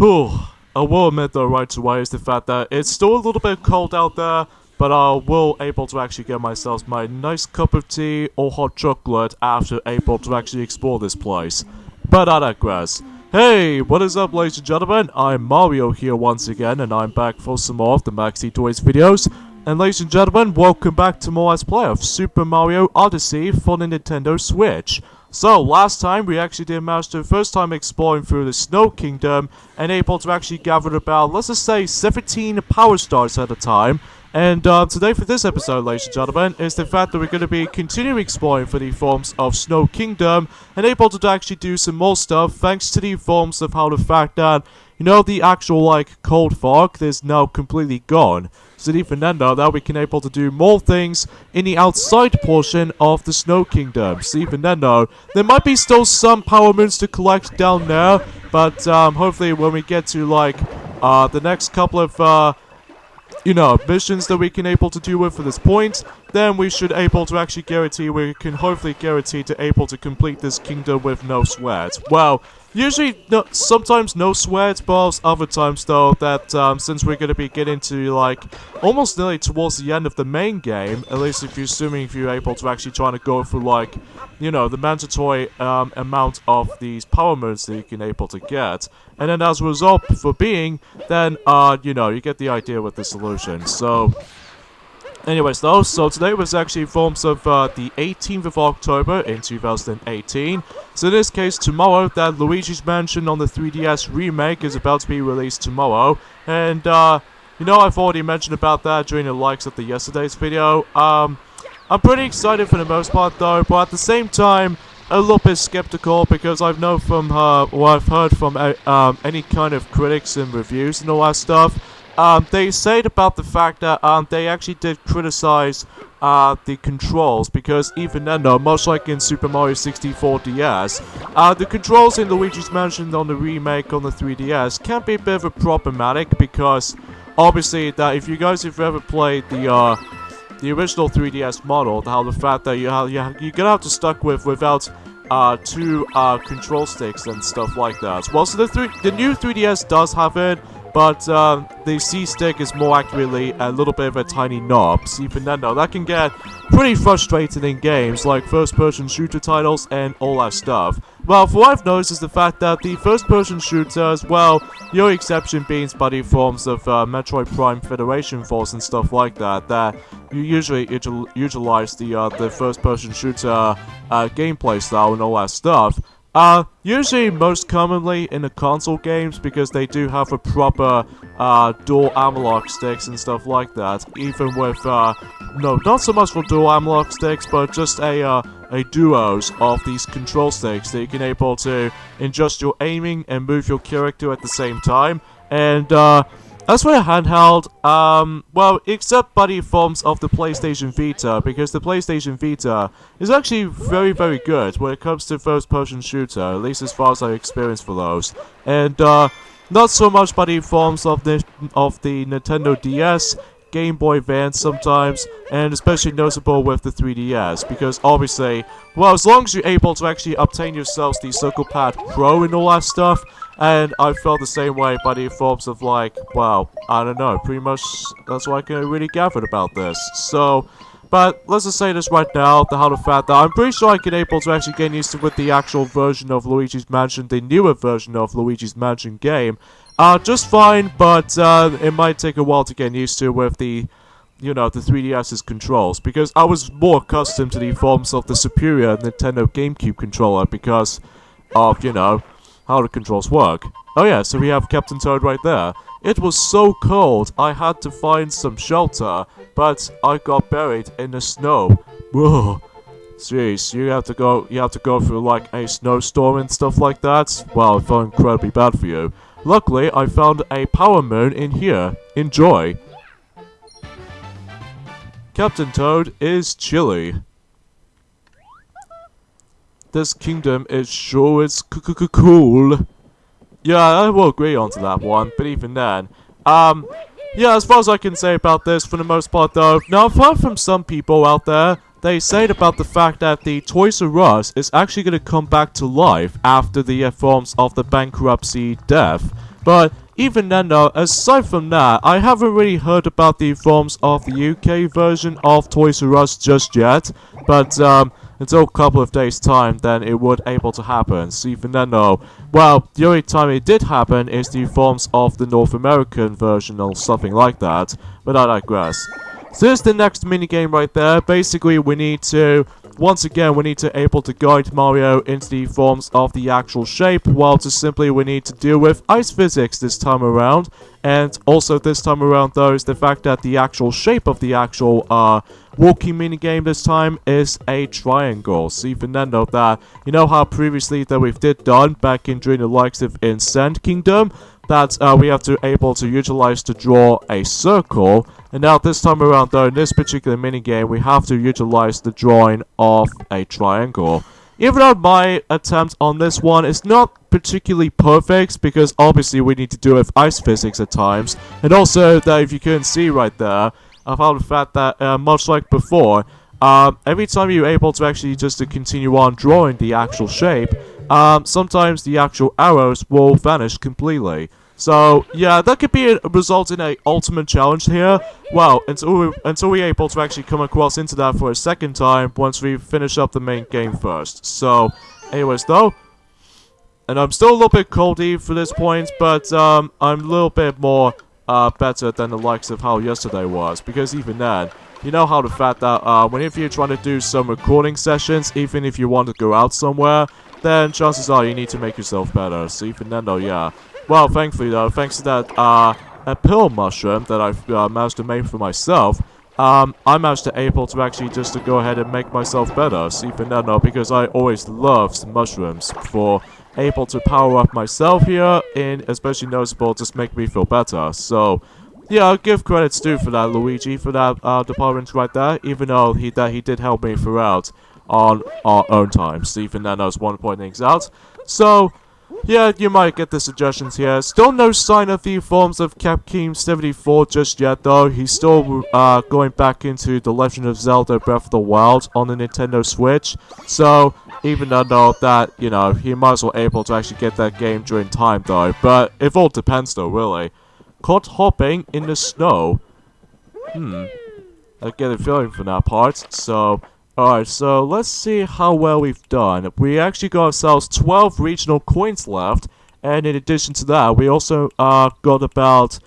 Whew. I will admit though right away is the fact that it's still a little bit cold out there, but I will able to actually get myself my nice cup of tea or hot chocolate after able to actually explore this place. But I digress. Hey, what is up ladies and gentlemen, I'm Mario here once again, and I'm back for some more of the Maxi Toys videos. And ladies and gentlemen, welcome back to more Let's Play of Super Mario Odyssey for the Nintendo Switch. So, last time we actually did manage to first time exploring through the Snow Kingdom and able to actually gather about, let's just say, 17 power stars at a time. And today for this episode, ladies and gentlemen, is the fact that we're going to be continuing exploring for the forms of Snow Kingdom and able to actually do some more stuff thanks to the forms of how the fact that, you know, the actual, like, cold fog is now completely gone. So even then, though, that we can able to do more things in the outside portion of the Snow Kingdom. So even then, though, there might be still some power moons to collect down there, but hopefully when we get to, like, the next couple of, you know, missions that we can able to do with for this point, then we should able to actually guarantee, we can hopefully guarantee to able to complete this kingdom with no sweat. Well, usually, no, sometimes no sweat, but other times though, that since we're going to be getting to like, almost nearly towards the end of the main game, at least if you're assuming if you're able to actually try to go through like, you know, the mandatory amount of these power moons that you can able to get. And then as a result for being, then, you know, you get the idea with the solution. So, anyways though, so today was actually forms of the 18th of October in 2018. So in this case, tomorrow, that Luigi's Mansion on the 3DS remake is about to be released tomorrow. And, you know, I've already mentioned about that during the likes of the yesterday's video. I'm pretty excited for the most part though, but at the same time, a little bit skeptical because I've known from I've heard from any kind of critics and reviews and all that stuff. They said about the fact that they actually did criticize the controls because even then though, much like in Super Mario 64 DS, the controls in Luigi's Mansion on the remake on the 3DS can be a bit of a problematic because obviously that if you guys have ever played the original 3DS model, how the fact that you're gonna have to stuck without two control sticks and stuff like that. Well, so the new 3DS does have it, but the C stick is more accurately a little bit of a tiny knob. So even then though, that can get pretty frustrating in games like first-person shooter titles and all that stuff. Well, for what I've noticed is the fact that the first-person shooters, well, the only exception being buddy forms of Metroid Prime Federation Force and stuff like that, that you usually utilize the first-person shooter gameplay style and all that stuff. Usually most commonly in the console games because they do have a proper dual analog sticks and stuff like that, even with no, not so much for dual analog sticks, but just a duos of these control sticks that you can able to adjust your aiming and move your character at the same time. And as for a handheld, well, except buddy forms of the PlayStation Vita, because the PlayStation Vita is actually very, very good when it comes to first-person shooter, at least as far as I experienced for those. And, not so much buddy forms of the Nintendo DS, Game Boy Advance sometimes, and especially noticeable with the 3DS, because obviously, well, as long as you're able to actually obtain yourselves the Circle Pad Pro and all that stuff, and I felt the same way by the forms of like, well, I don't know, pretty much that's what I can really gather about this. So, but let's just say this right now, the fact that I'm pretty sure I can able to actually get used to with the actual version of Luigi's Mansion, the newer version of Luigi's Mansion game. Just fine, but it might take a while to get used to with the, you know, the 3DS's controls, because I was more accustomed to the forms of the superior Nintendo GameCube controller because of, you know, how the controls work. Oh yeah, so we have Captain Toad right there. It was so cold, I had to find some shelter, but I got buried in the snow. Whoa. Jeez, you have to go through like a snowstorm and stuff like that? Well, it felt incredibly bad for you. Luckily, I found a power moon in here. Enjoy. Captain Toad is chilly. This kingdom is sure it's cool. Yeah, I will agree onto that one, but even then, yeah, as far as I can say about this, for the most part though, now I've heard from some people out there, they said about the fact that the Toys R Us is actually going to come back to life after the forms of the bankruptcy death. But even then though, aside from that, I haven't really heard about the forms of the UK version of Toys R Us just yet. But until a couple of days time, then it would able to happen. So even then though, well, the only time it did happen is the forms of the North American version or something like that. But I digress. So here's the next minigame right there. Basically, we need to, once again, we need to able to guide Mario into the forms of the actual shape, while just simply we need to deal with ice physics this time around. And also this time around though is the fact that the actual shape of the actual walking minigame this time is a triangle. So even then though that, you know how previously that we've done back in during the likes of in Sand Kingdom, that we have to able to utilize to draw a circle. And now this time around though, in this particular minigame, we have to utilize the drawing of a triangle. Even though my attempt on this one is not particularly perfect, because obviously we need to do with ice physics at times. And also that if you couldn't see right there, about the fact that much like before, every time you're able to actually just to continue on drawing the actual shape, sometimes the actual arrows will vanish completely. So yeah, that could be result in a ultimate challenge here. Well, until we're able to actually come across into that for a second time once we finish up the main game first. So, anyways though, and I'm still a little bit coldy for this point, but I'm a little bit more better than the likes of how yesterday was, because even then, you know how the fact that whenever you're trying to do some recording sessions, even if you want to go out somewhere, then chances are you need to make yourself better. So even then though, yeah. Well, thankfully though, thanks to that a pill mushroom that I've managed to make for myself, I managed to able to actually just to go ahead and make myself better. So even then though, because I always loved mushrooms for able to power up myself here, and especially noticeable just make me feel better. So yeah, I'll give credits due for that, Luigi, for that department right there, even though he did help me throughout on our own time. So even then I was one point things out. So yeah, you might get the suggestions here. Still no sign of the forms of Capcom 74 just yet though. He's still going back into The Legend of Zelda Breath of the Wild on the Nintendo Switch. So even though that, you know, he might as well able to actually get that game during time though. But it all depends though, really. Caught hopping in the snow. I get a feeling from that part. So alright, so let's see how well we've done. We actually got ourselves 12 regional coins left, and in addition to that, we also got about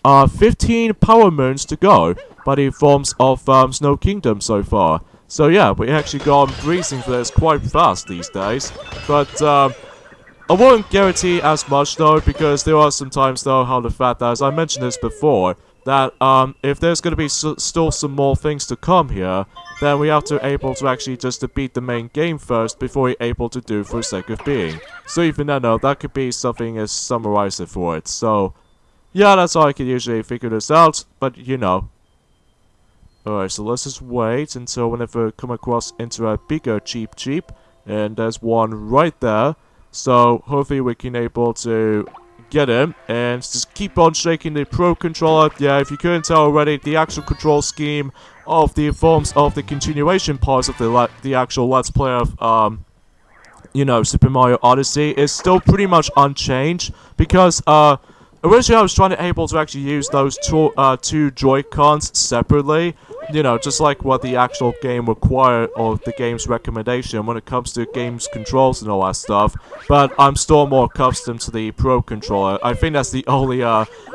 15 power moons to go by the forms of Snow Kingdom so far. So yeah, we actually gone breezing for this quite fast these days. But I won't guarantee as much though, because there are some times though how the fact that, as I mentioned this before, that if there's going to be still some more things to come here, then we have to able to actually just to beat the main game first before we're able to do for the sake of being. So even then though, that could be something as summarize it for it. So yeah, that's how I can usually figure this out, but you know. Alright, so let's just wait until whenever we come across into a bigger cheap, and there's one right there. So hopefully we can able to get him, and just keep on shaking the Pro Controller. Yeah, if you couldn't tell already, the actual control scheme of the forms of the continuation parts of the actual Let's Play of, you know, Super Mario Odyssey is still pretty much unchanged, because, originally I was trying to able to actually use those two Joy-Cons separately, you know, just like what the actual game required, or the game's recommendation when it comes to game's controls and all that stuff, but I'm still more accustomed to the Pro Controller. I think that's the only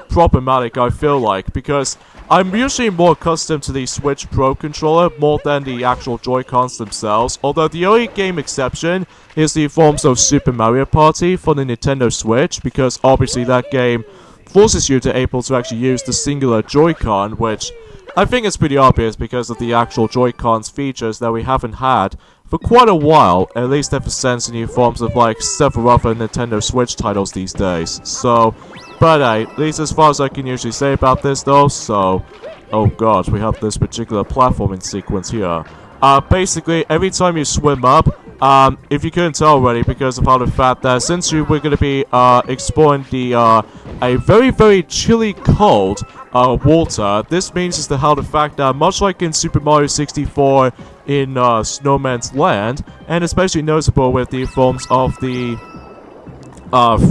problematic I feel like, because I'm usually more accustomed to the Switch Pro Controller more than the actual Joy-Cons themselves, although the only game exception is the forms of Super Mario Party for the Nintendo Switch, because obviously that game forces you to able to actually use the singular Joy-Con, which I think it's pretty obvious because of the actual Joy-Cons features that we haven't had for quite a while, at least ever since the new forms of like several other Nintendo Switch titles these days. So, but at least as far as I can usually say about this though, so, oh god, we have this particular platforming sequence here. Basically, every time you swim up, if you couldn't tell already because of how the fact that since we're going to be exploring the a very chilly cold water, this means is how the fact that much like in Super Mario 64 in Snowman's Land, and especially noticeable with the forms of the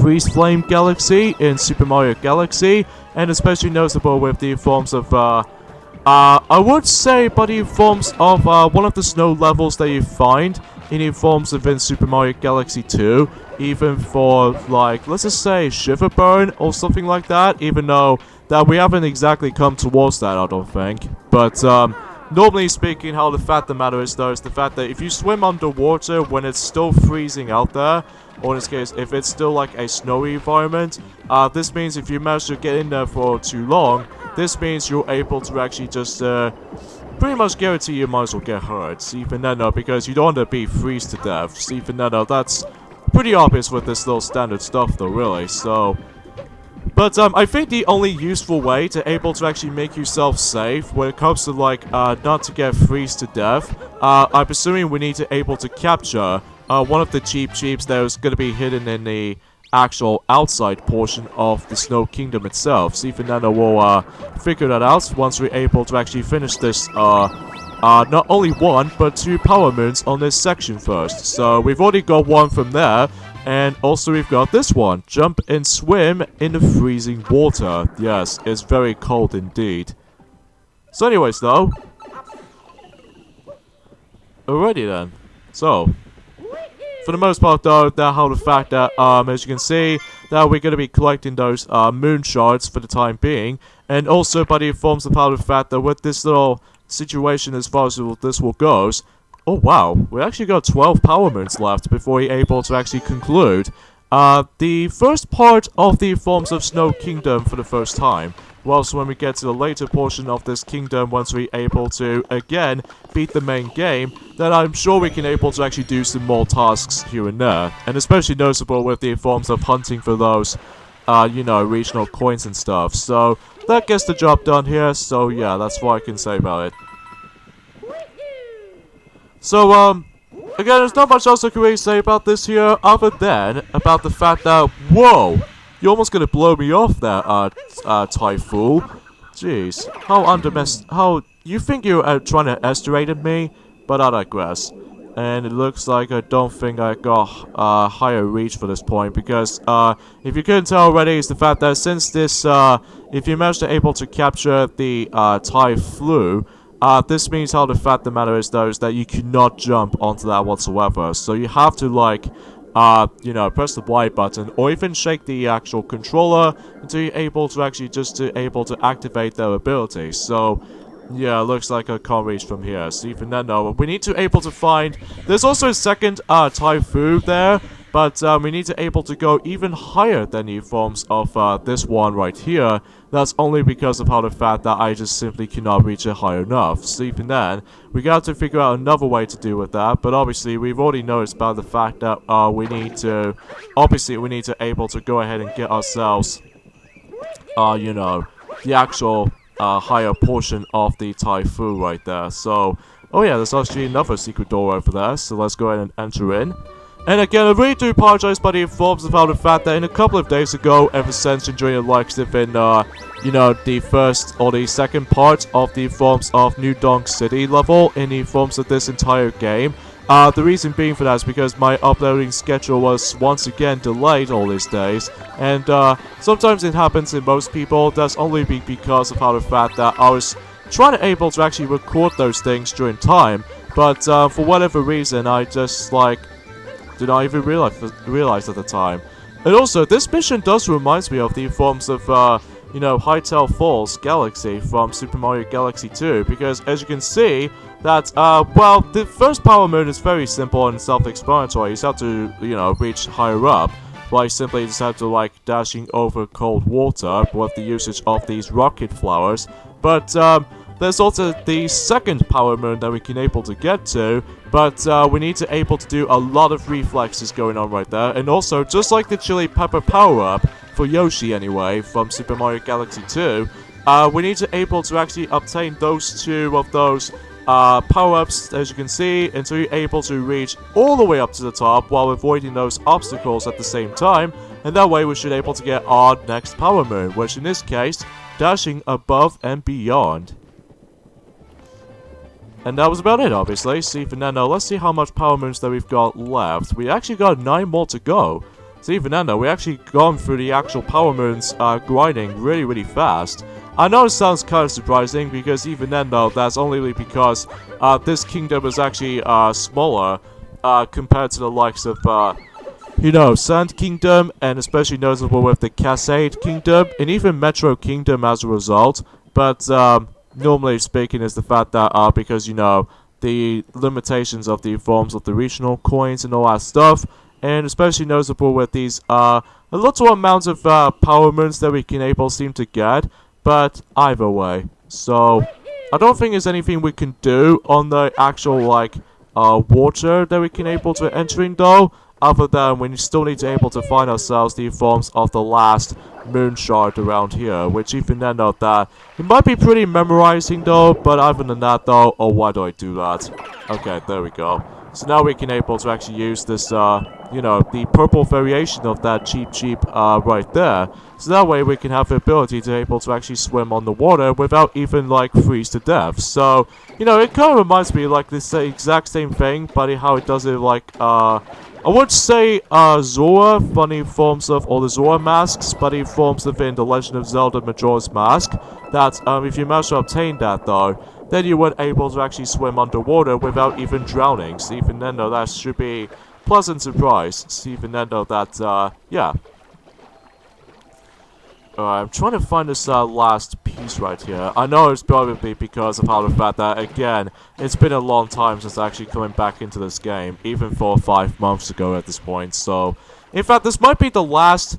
Freeze Flame Galaxy in Super Mario Galaxy, and especially noticeable with the forms of, I would say by the forms of, one of the snow levels that you find in the forms of in Super Mario Galaxy 2, even for, like, let's just say Shiverburn or something like that, even though that we haven't exactly come towards that, I don't think. But, normally speaking, how the fact of the matter is, though, is the fact that if you swim underwater when it's still freezing out there, or in this case, if it's still like a snowy environment, this means if you manage to get in there for too long, this means you're able to actually just, pretty much guarantee you might as well get hurt. Even then, though, because you don't want to be freeze to death. Even then, though, that's pretty obvious with this little standard stuff, though, really, so... But, I think the only useful way to able to actually make yourself safe when it comes to, like, not to get freeze to death, I'm assuming we need to able to capture, one of the Cheeps that is going to be hidden in the actual outside portion of the Snow Kingdom itself. So even then, we'll, figure that out once we're able to actually finish this, not only one, but 2 power moons on this section first. So we've already got one from there, and also we've got this one. Jump and swim in the freezing water. Yes, it's very cold indeed. So anyways, though. Alrighty then. So, for the most part, though, that how the fact that, as you can see, that we're going to be collecting those, moon shards for the time being. And also by the forms of how the fact that with this little situation as far as this will goes, oh wow, we actually got 12 power moons left before we're able to actually conclude the first part of the forms of Snow Kingdom for the first time. Whilst when we get to the later portion of this kingdom, once we're able to, again, beat the main game, then I'm sure we can able to actually do some more tasks here and there. And especially noticeable with the forms of hunting for those, you know, regional coins and stuff. So, that gets the job done here, so yeah, that's what I can say about it. So, again, there's not much else I can really say about this here, other than about the fact that, whoa! You're almost gonna blow me off there, Typhoon. Jeez. How you think you're trying to estimate me? But I digress. And it looks like I don't think I got, higher reach for this point, because, if you couldn't tell already, it's the fact that since this, if you manage to able to capture the, Typhoon, this means how the fact of the matter is, though, is that you cannot jump onto that whatsoever. So you have to, like, you know, press the Y button, or even shake the actual controller until you're able to actually able to activate their ability. So, yeah, it looks like I can't reach from here. So even then, though, we need to able to find... There's also a second, Typhoon there, but, we need to able to go even higher than the forms of, this one right here. That's only because of how the fact that I just simply cannot reach it high enough. So even then, we got to figure out another way to deal with that. But obviously, we've already noticed about the fact that we need to able to go ahead and get ourselves, you know, the actual higher portion of the Typhoon right there. So, oh yeah, there's actually another secret door over there. So let's go ahead and enter in. And again, I really do apologize by the informs about the fact that in a couple of days ago, ever since enjoying the likes of in, you know, the first or the second part of the forms of New Donk City level in the forms of this entire game. The reason being for that is because my uploading schedule was once again delayed all these days. And, sometimes it happens in most people. That's only because of how the fact that I was trying to able to actually record those things during time. But, for whatever reason, I just, like... did not even realize at the time. And also, this mission does remind me of the forms of, you know, Hytale Falls Galaxy from Super Mario Galaxy 2, because as you can see, that, well, the first power moon is very simple and self-explanatory. You just have to, you know, reach higher up. Well, you simply just have to, like, dashing over cold water with the usage of these rocket flowers. But, there's also the second power moon that we can able to get to, but we need to able to do a lot of reflexes going on right there. And also, just like the chili pepper power-up, for Yoshi anyway, from Super Mario Galaxy 2, we need to able to actually obtain those 2 of those power-ups, as you can see, until you're able to reach all the way up to the top while avoiding those obstacles at the same time. And that way we should able to get our next power moon, which in this case, dashing above and beyond. And that was about it, obviously. So even then, let's see how much power moons that we've got left. We actually got 9 more to go. So even then though, we actually gone through the actual power moons grinding really fast. I know it sounds kind of surprising because even then though, that's only because this kingdom is actually smaller compared to the likes of you know, Sand Kingdom, and especially noticeable with the Cascade Kingdom, and even Metro Kingdom as a result. But normally speaking is the fact that because, you know, the limitations of the forms of the regional coins and all that stuff, and especially noticeable with these a little amount of power moons that we can seem to get. But either way, so I don't think there's anything we can do on the actual like water that we can to enter in though, other than we still need to find ourselves the forms of the last moon shard around here, which even then though that it might be pretty memorizing though, but other than that though, oh, why do I do that? Okay, there we go. So now we can to actually use this you know, the purple variation of that cheap right there. So that way we can have the ability to actually swim on the water without even like freeze to death. So, you know, it kind of reminds me like this exact same thing, but how it does it like I would say Zora, funny forms of all the Zora masks, but he forms within the Legend of Zelda Majora's Mask. That if you manage to obtain that though, then you would to actually swim underwater without even drowning. So even then though, that should be pleasant surprise. So even then though, that yeah. Alright, I'm trying to find this last piece right here. I know it's probably because of how the fact that, again, it's been a long time since actually coming back into this game, even 4 or 5 months ago at this point. So, in fact, this might be the last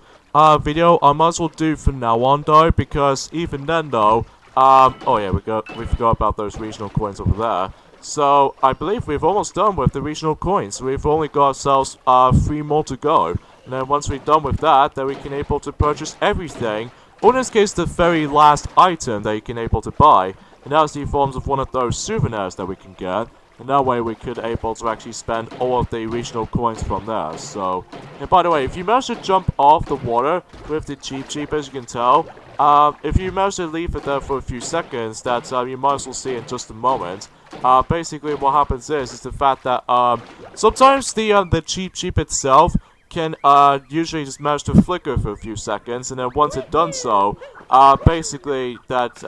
video I might as well do from now on though, because even then though, oh yeah, we forgot about those regional coins over there. So, I believe we've almost done with the regional coins. We've only got ourselves 3 more to go. And then once we're done with that, then we can to purchase everything, or in this case the very last item that you can to buy, and that's the forms of one of those souvenirs that we can get, and that way we could to actually spend all of the regional coins from there. So, and by the way, if you manage to jump off the water with the cheap as you can tell, if you manage to leave it there for a few seconds, that you might as well see in just a moment. Basically what happens is the fact that sometimes the cheap itself can usually just manage to flicker for a few seconds, and then once it's done so, basically that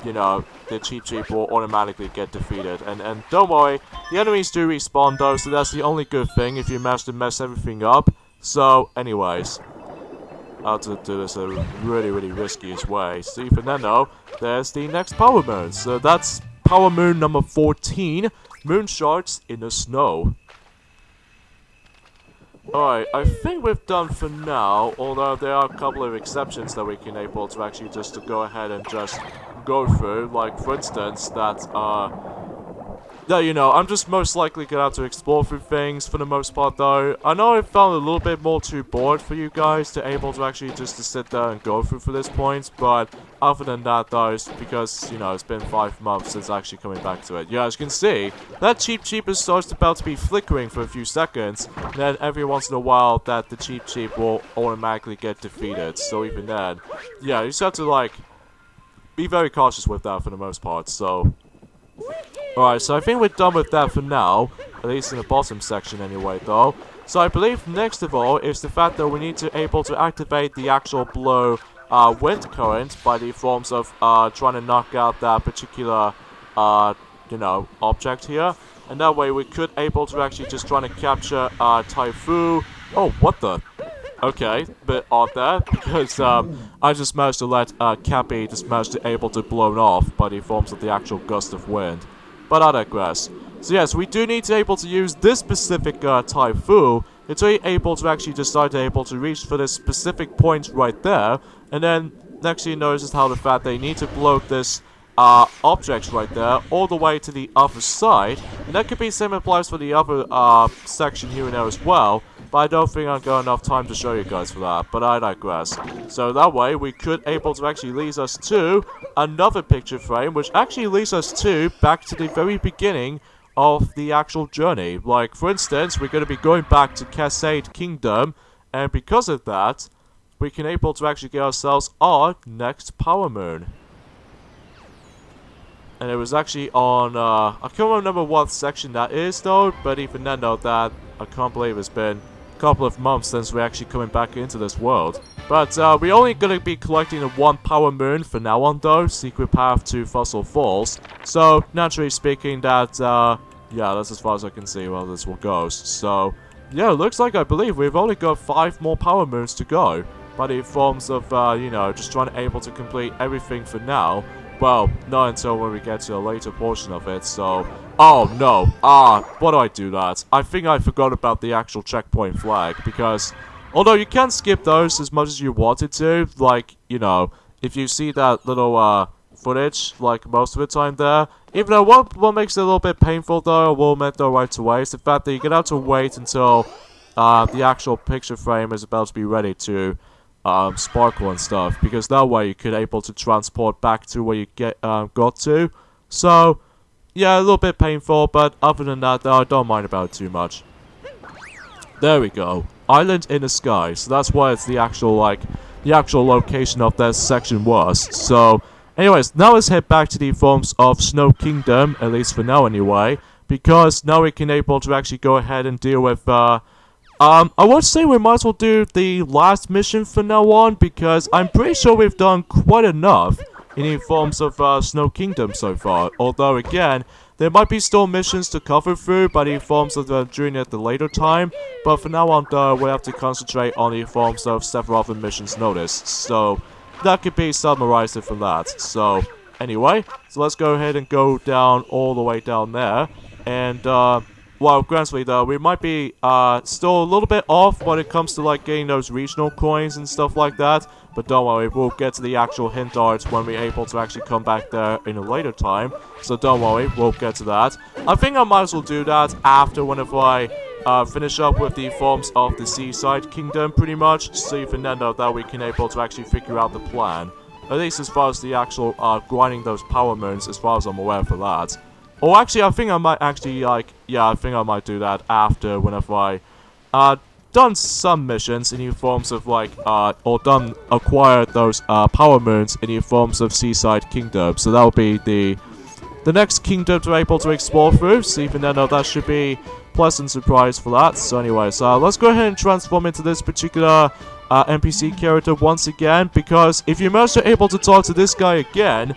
you know, the cheap will automatically get defeated. And don't worry, the enemies do respawn though, so that's the only good thing if you manage to mess everything up. So anyways, how to do this a really riskiest way. So even then though, there's the next power moon. So that's power moon number 14, moon shards in the snow. Alright, I think we've done for now, although there are a couple of exceptions that we can to actually just to go ahead and just go through. Like, for instance, that, you know, I'm just most likely gonna have to explore through things for the most part though. I know I found a little bit more too bored for you guys to actually just to sit there and go through for this point, but other than that though, it's because, you know, it's been 5 months since actually coming back to it. Yeah, as you can see, that cheap is starts about to be flickering for a few seconds, and then every once in a while that the cheap will automatically get defeated. So even then, yeah, you just have to like be very cautious with that for the most part. So alright, so I think we're done with that for now, at least in the bottom section anyway though. So I believe next of all is the fact that we need to to activate the actual blow wind current by the forms of trying to knock out that particular you know, object here. And that way we could to actually just trying to capture Typhoon. Oh, what the? Okay, bit odd there, because I just managed to let Cappy just managed to blown off by the forms of the actual gust of wind. But I digress. So yes, we do need to use this specific Typhoon until you're to actually decide to reach for this specific point right there, and then next you notice how the fact that you need to blow this object right there all the way to the other side, and that could be same applies for the other section here and there as well. But I don't think I've got enough time to show you guys for that, but I digress. So that way, we could to actually lead us to another picture frame, which actually leads us to back to the very beginning of the actual journey. Like, for instance, we're going to be going back to Cascade Kingdom, and because of that, we can to actually get ourselves our next power moon. And it was actually on, I can't remember what section that is though, but even then though, that I can't believe it's been couple of months since we're actually coming back into this world. But we're only gonna be collecting the 1 power moon for now on though, secret path to Fossil Falls. So naturally speaking that, yeah, that's as far as I can see where this will go. So, yeah, it looks like I believe we've only got 5 more power moons to go. But in forms of, you know, just trying to able to complete everything for now. Well, not until when we get to a later portion of it, so... Oh, no. Why do I do that? I think I forgot about the actual checkpoint flag, because... Although you can skip those as much as you wanted to, like, you know, if you see that little, footage, like, most of the time there. Even though what makes it a little bit painful, though, I will admit, though, right away, is the fact that you're gonna have to wait until, the actual picture frame is about to be ready to, sparkle and stuff, because that way you could able to transport back to where you got to. So, yeah, a little bit painful, but other than that, though, I don't mind about it too much. There we go. Island in the sky. So that's why it's the actual, like, the actual location of that section was. So, anyways, now let's head back to the forms of Snow Kingdom, at least for now anyway, because now we can able to actually go ahead and deal with, I would say we might as well do the last mission from now on, because I'm pretty sure we've done quite enough in the forms of Snow Kingdom so far. Although, again, there might be still missions to cover through by the forms of during at the later time. But for now on, though, we have to concentrate on the forms of several other missions noticed. So, that could be summarized from that. So, anyway, so let's go ahead and go down all the way down there. And, well, granted though, we might be still a little bit off when it comes to like getting those regional coins and stuff like that. But don't worry, we'll get to the actual hint arts when we're able to actually come back there in a later time. So don't worry, we'll get to that. I think I might as well do that after whenever I finish up with the forms of the Seaside Kingdom pretty much. So even then though, that we can able to actually figure out the plan. At least as far as the actual grinding those power moons, as far as I'm aware for that. Or actually, I think I might actually, like, yeah, I think I might do that after whenever I, done some missions in the forms of, like, or acquired those, power moons in the forms of Seaside Kingdom. So that will be the next kingdom to be able to explore through. So even then, that should be pleasant surprise for that. So anyways, let's go ahead and transform into this particular NPC character once again, because if you manage to able to talk to this guy again,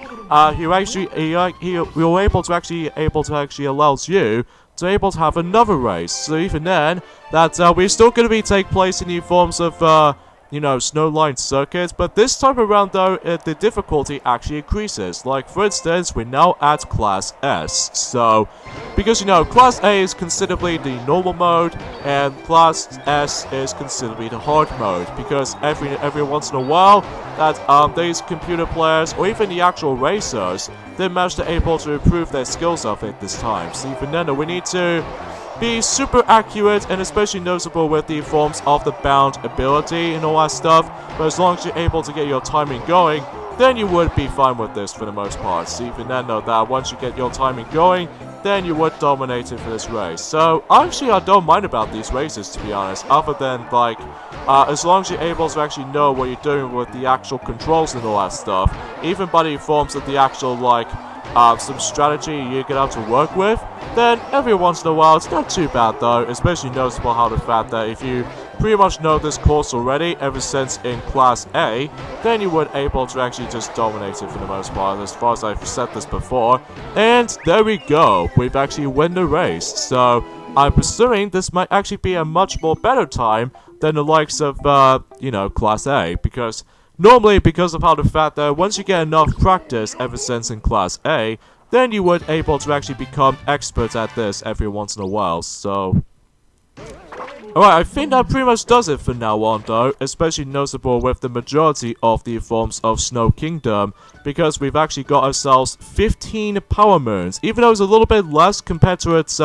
he will able to actually allows you to able to have another race. So even then, that we're still going to be take place in the forms of you know, snowline circuits, but this time around though, the difficulty actually increases. Like for instance, we're now at Class S. So, because you know, Class A is considerably the normal mode, and Class S is considerably the hard mode. Because every once in a while, that these computer players or even the actual racers, they manage to able to improve their skills of it this time. So even then, we need to be super accurate, and especially noticeable with the forms of the bound ability and all that stuff. But as long as you're able to get your timing going, then you would be fine with this for the most part. So even then, though, that once you get your timing going, then you would dominate it for this race. So actually, I don't mind about these races, to be honest, other than like as long as you're able to actually know what you're doing with the actual controls and all that stuff, even by the forms of the actual like some strategy you're gonna have to work with, then every once in a while it's not too bad though. Especially noticeable how the fact that if you pretty much know this course already ever since in Class A, then you would able to actually just dominate it for the most part, as far as I've said this before. And there we go, we've actually won the race. So I'm presuming this might actually be a much more better time than the likes of you know, Class A, because normally, because of how the fact that once you get enough practice ever since in Class A, then you would able to actually become expert at this every once in a while. So alright, I think that pretty much does it for now on though, especially noticeable with the majority of the forms of Snow Kingdom, because we've actually got ourselves 15 power moons, even though it's a little bit less compared to its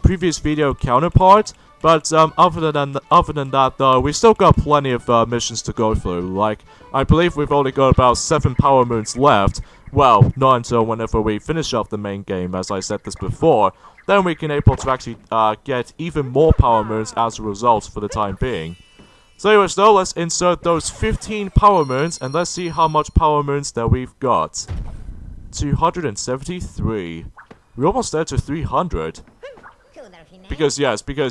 previous video counterpart. But other than that though, we still got plenty of missions to go through. Like, I believe we've only got about 7 power moons left. Well, not until whenever we finish off the main game, as I said this before. Then we can able to actually get even more power moons as a result for the time being. So anyways though, let's insert those 15 power moons, and let's see how much power moons that we've got. 273. We're almost there to 300. Because,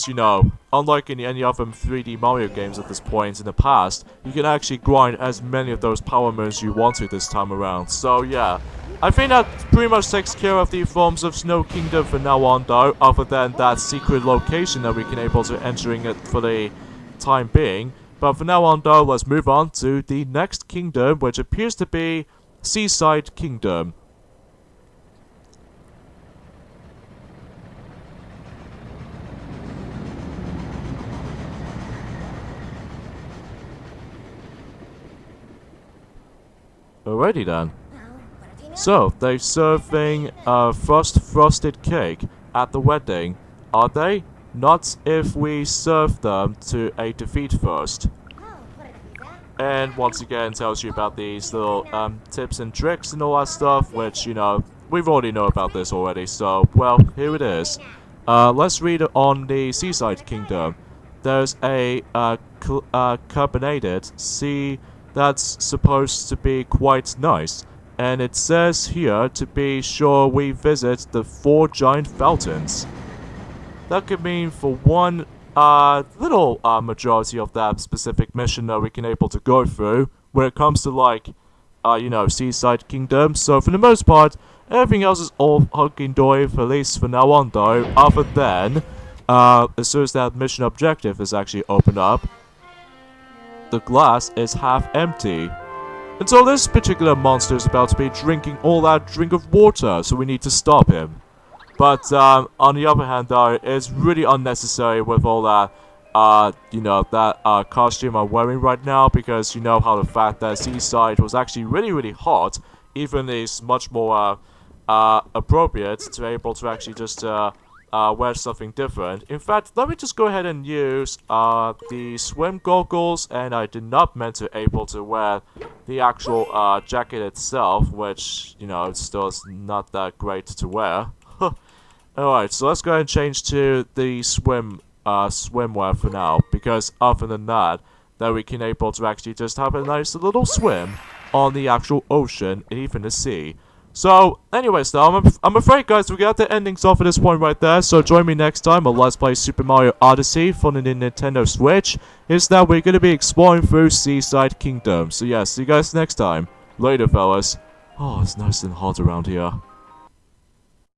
you know, unlike in any other 3D Mario games at this point in the past, you can actually grind as many of those power moons you want to this time around. So, yeah. I think that pretty much takes care of the forms of Snow Kingdom for now on, though, other than that secret location that we can able to entering it for the time being. But for now on, though, let's move on to the next kingdom, which appears to be Seaside Kingdom. Alrighty then. So, they're serving a frosted cake at the wedding, are they? Not if we serve them to a defeat first. And once again tells you about these little tips and tricks and all that stuff, which, you know, we've already know about this already, so, well, here it is. Let's read it on the Seaside Kingdom. There's a carbonated sea that's supposed to be quite nice. And it says here to be sure we visit the 4 giant fountains. That could mean for one little majority of that specific mission that we can able to go through when it comes to like, you know, Seaside Kingdom. So for the most part, everything else is all hunky-dory, at least for now on though, other than as soon as that mission objective is actually opened up, the glass is half empty. And so this particular monster is about to be drinking all that drink of water, so we need to stop him. But on the other hand though, it's really unnecessary with all that, you know, that costume I'm wearing right now, because you know how the fact that Seaside was actually really hot, even is much more appropriate to be able to actually just wear something different. In fact, let me just go ahead and use the swim goggles, and I did not meant to able to wear the actual jacket itself, which, you know, it's still not that great to wear. Alright, so let's go ahead and change to the swimwear for now, because other than that, then we can able to actually just have a nice little swim on the actual ocean and even the sea. So, anyways though, I'm afraid guys, we got the endings off at this point right there, so join me next time on Let's Play Super Mario Odyssey for the Nintendo Switch. Is that we're going to be exploring through Seaside Kingdom. So yeah, see you guys next time. Later fellas. Oh, it's nice and hot around here.